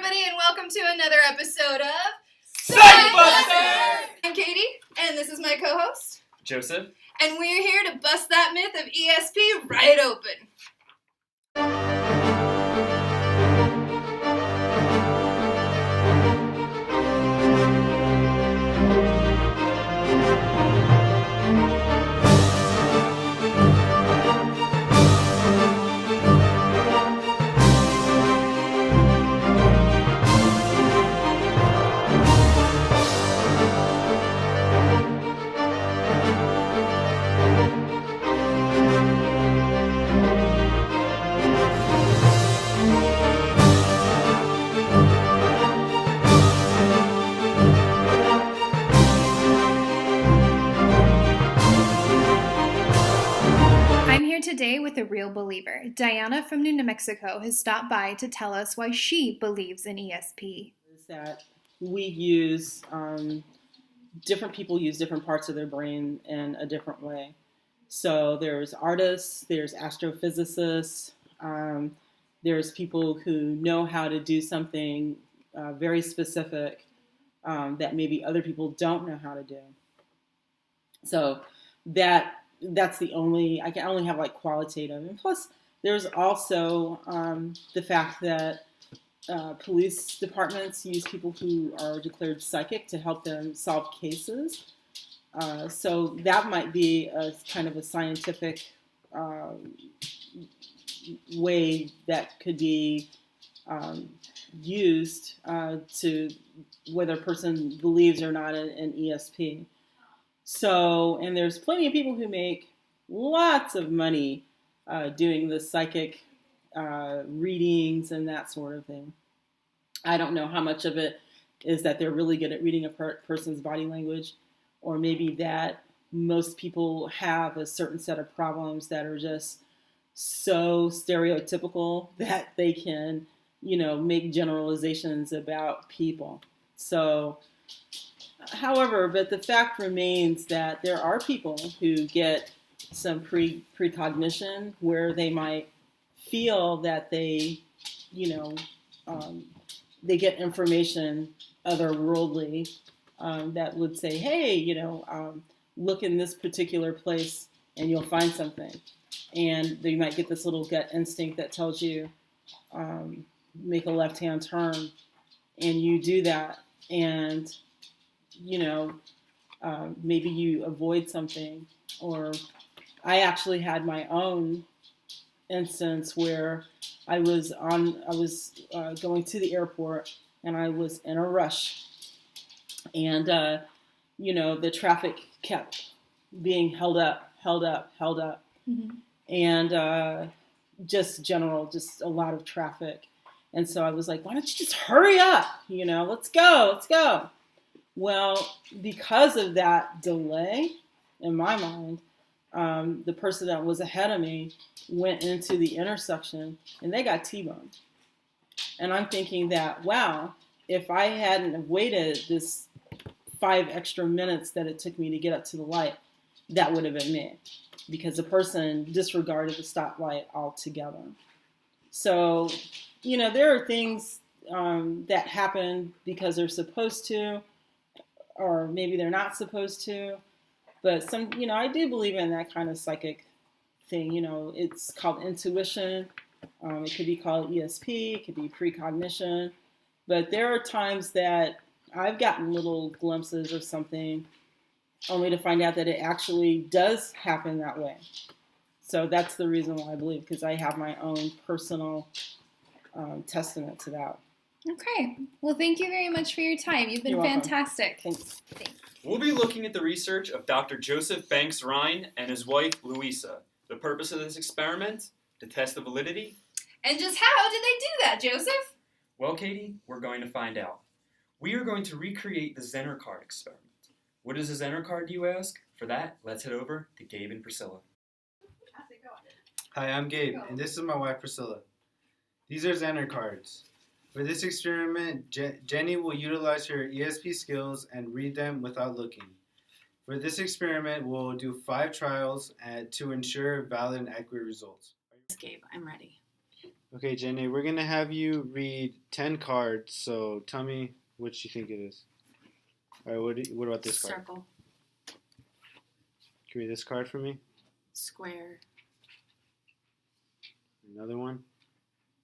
everybody, and welcome to another episode of PSYCH! I'm Katie, and this is my co-host, Joseph. and we're here to bust that myth of ESP right open. I'm here today with a real believer. Dianna from New Mexico has stopped by to tell us why she believes in ESP. Is that we use, different people use different parts of their brain in a different way. So there's artists, there's astrophysicists, there's people who know how to do something very specific that maybe other people don't know how to do. So that's the only, I can only have like qualitative. And plus, there's also the fact that police departments use people who are declared psychic to help them solve cases. So that might be a kind of a scientific way that could be used to whether a person believes or not in ESP. So, and there's plenty of people who make lots of money doing the psychic readings and that sort of thing. I don't know how much of it is that they're really good at reading a person's body language, or maybe that most people have a certain set of problems that are just so stereotypical that they can, make generalizations about people. So, however, but the fact remains that there are people who get some precognition where they might feel that they, they get information otherworldly that would say, hey, look in this particular place and you'll find something. And you might get this little gut instinct that tells you, make a left-hand turn, and you do that. And maybe you avoid something. Or I actually had my own instance where I was going to the airport and I was in a rush, and the traffic kept being held up, mm-hmm. and just a lot of traffic. And so I was like, why don't you just hurry up? Let's go. Well, because of that delay, in my mind, the person that was ahead of me went into the intersection and they got T-boned. And I'm thinking that, wow, if I hadn't waited this 5 extra minutes that it took me to get up to the light, that would have been me, because the person disregarded the stoplight altogether. So, there are things that happen because they're supposed to, or maybe they're not supposed to. But I do believe in that kind of psychic thing. It's called intuition. It could be called ESP. It could be precognition. But there are times that I've gotten little glimpses of something only to find out that it actually does happen that way. So that's the reason why I believe, because I have my own personal testament to that. Okay. Well, thank you very much for your time. You've been fantastic. Thanks. We'll be looking at the research of Dr. Joseph Banks Rhine and his wife, Louisa. The purpose of this experiment? To test the validity. And just how did they do that, Joseph? Well, Katie, we're going to find out. We are going to recreate the Zener card experiment. What is a Zener card, you ask? For that, let's head over to Gabe and Priscilla. Hi, I'm Gabe, and this is my wife, Priscilla. These are Zener cards. For this experiment, Jenny will utilize her ESP skills and read them without looking. For this experiment, we'll do 5 trials to ensure valid and accurate results. Gabe, I'm ready. Okay, Jenny, we're going to have you read 10 cards, so tell me which you think it is. All right, what about this card? Circle. Can you read this card for me? Square. Another one?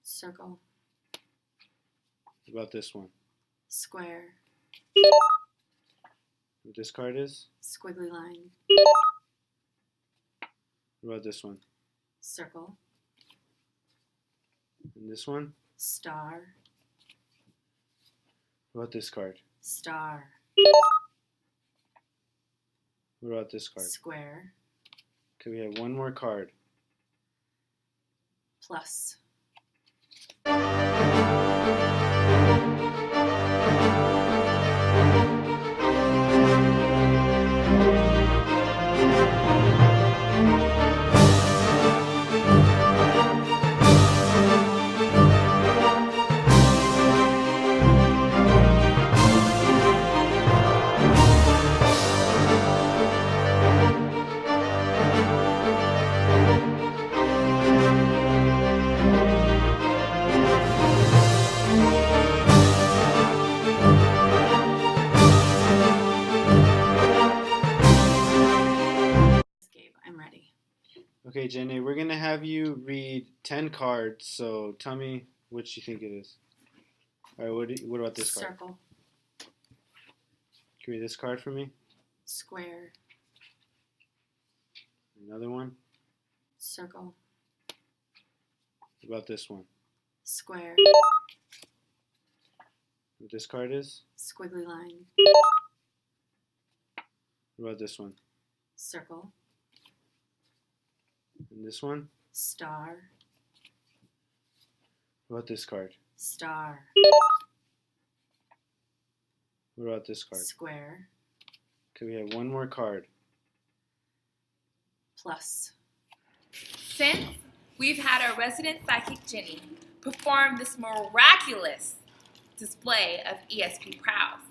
Circle. What about this one? Square. What this card is? Squiggly line. What about this one? Circle. And this one? Star. What about this card? Star. What about this card? Square. Okay, we have one more card. Plus. Gabe, I'm ready. Okay, Jenny, we're going to have you read 10 cards, so tell me which you think it is. All right, what about this card? Circle. Can you read this card for me? Square. Another one? Circle. What about this one? Square. What this card is? Squiggly line. What about this one? Circle. And this one? Star. What about this card? Star. What about this card? Square. Okay, we have one more card. Plus. Since we've had our resident psychic Jenny perform this miraculous display of ESP prowess,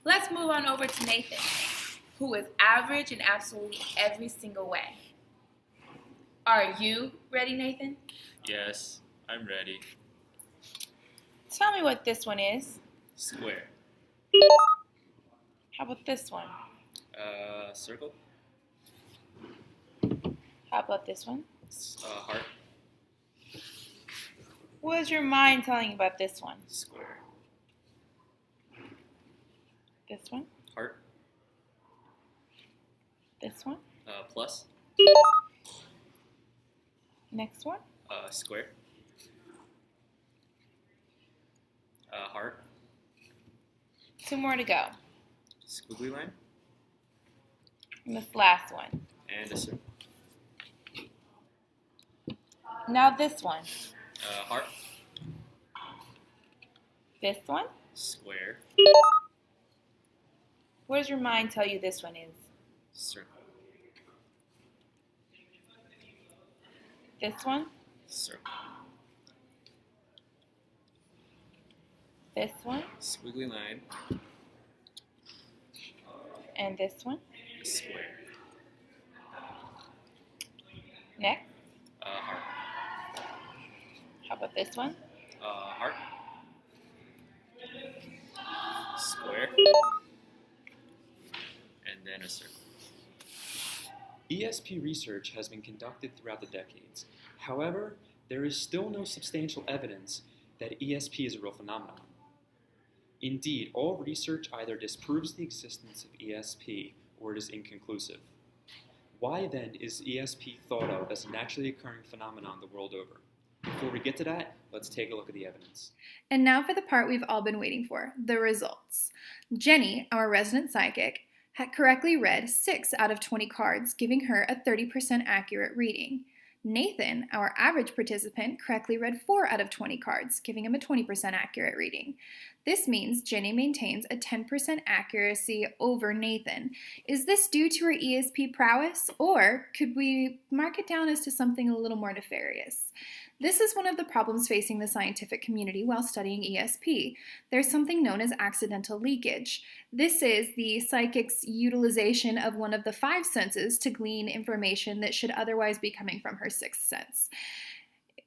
let's move on over to Nathan, who is average in absolutely every single way. Are you ready, Nathan? Yes, I'm ready. Tell me what this one is. Square. How about this one? Circle. How about this one? Heart. What is your mind telling you about this one? Square. This one? Heart. This one? Plus. Next one? Square. Heart. Two more to go. Squiggly line. And this last one. And a circle. Now this one. Heart. This one? Square. What does your mind tell you this one is? Circle. This one? Circle. This one? Squiggly line. And this one? Square. Next. Heart. How about this one? Heart. Square. And then a circle. ESP research has been conducted throughout the decades. However, there is still no substantial evidence that ESP is a real phenomenon. Indeed, all research either disproves the existence of ESP or it is inconclusive. Why then is ESP thought of as a naturally occurring phenomenon the world over? Before we get to that, let's take a look at the evidence. And now for the part we've all been waiting for, the results. Jenny, our resident psychic, had correctly read 6 out of 20 cards, giving her a 30% accurate reading. Nathan, our average participant, correctly read 4 out of 20 cards, giving him a 20% accurate reading. This means Jenny maintains a 10% accuracy over Nathan. Is this due to her ESP prowess, or could we mark it down as to something a little more nefarious? This is one of the problems facing the scientific community while studying ESP. There's something known as accidental leakage. This is the psychic's utilization of one of the 5 senses to glean information that should otherwise be coming from her 6th sense.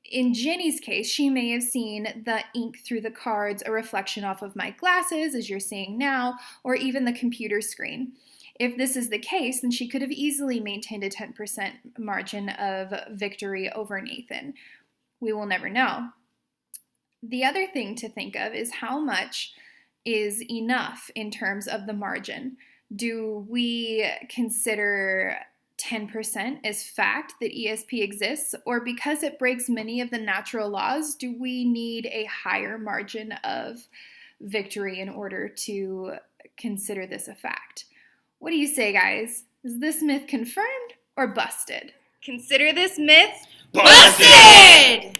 in Jenny's case, she may have seen the ink through the cards, a reflection off of my glasses, as you're seeing now, or even the computer screen. If this is the case, then she could have easily maintained a 10% margin of victory over Nathan. We will never know. The other thing to think of is how much is enough in terms of the margin. Do we consider 10% as fact that ESP exists, or because it breaks many of the natural laws, do we need a higher margin of victory in order to consider this a fact? What do you say, guys? Is this myth confirmed or busted? Consider this myth Busted!